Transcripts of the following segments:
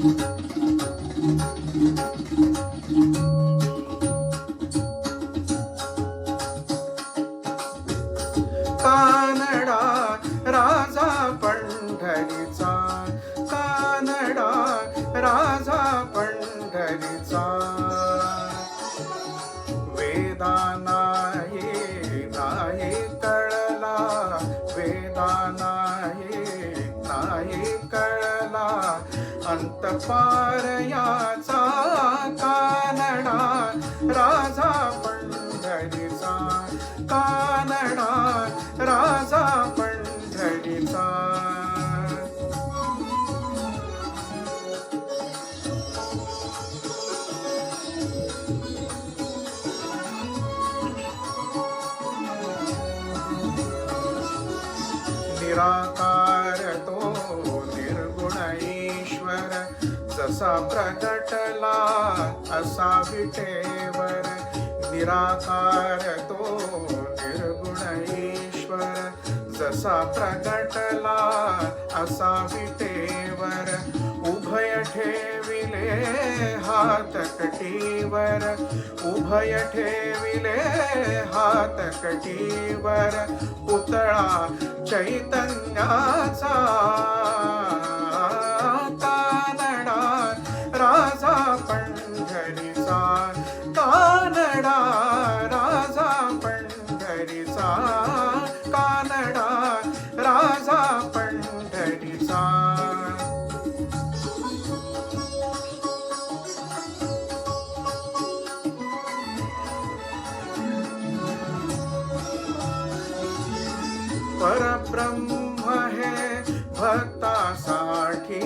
कानडा राजा पंढरीचा, कानडा राजा पंढरीचा. वेदा नाही कळला, वेदा नाही कळला अंतपार याचा. कानडा राजा पंढरीचा, कानडा राजा पंढरीचा. निराकार तो निर्गुण ईश्वर, जसा प्रगटला असा विटेवर. निराकार तो निर्गुण ईश्वर, जसा प्रगटला असा विटेवर. उभय ठेविले हात कटीवर, उभय ठेविले हात कटीवर. पुतळा चैतन्याचा, कानडा राजा पंढरीचा, कानडा राजा पंढरीचा, कानडा राजा पंढरीचा. परब्रह्म हे भक्तासाठी,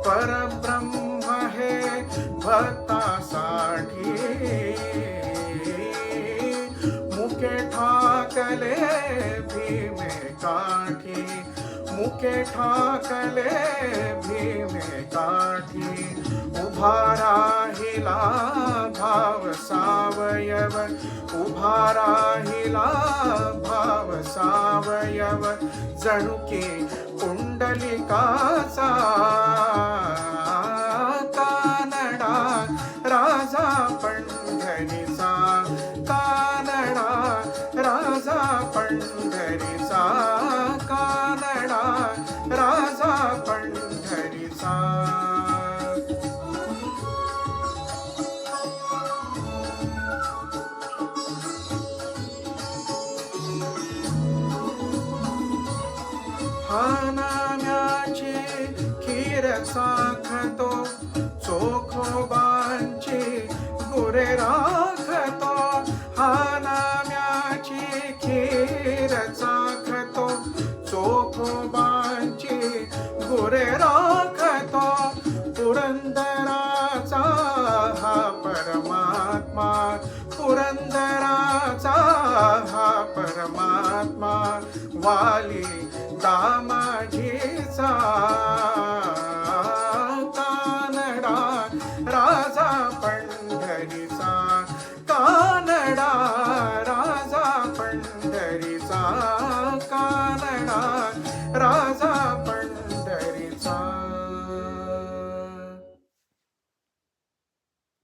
परब्रह्म हे भक्तासाठी. मुके ठाकले भीमे काठी, मुके ठाकले भीमे काठी. उभा राहिला भाव सावयव, उभा राहिला भाव सावयव. जणू की पुंडलिकाचा, कानडा राजा पंढरीचा, कानडा राजा पंढरीचा, कानडा राजा पंढरीचा. हा नाम्याची खीर साखतो, चोखोबांची गुरे राखतो. हा नाम्याची खीर साखतो, चोखोबांची गुरे राखतो. पुरंदराचा हा परमात्मा, पुरंदराचा हा परमात्मा. वाली दामाजीचा,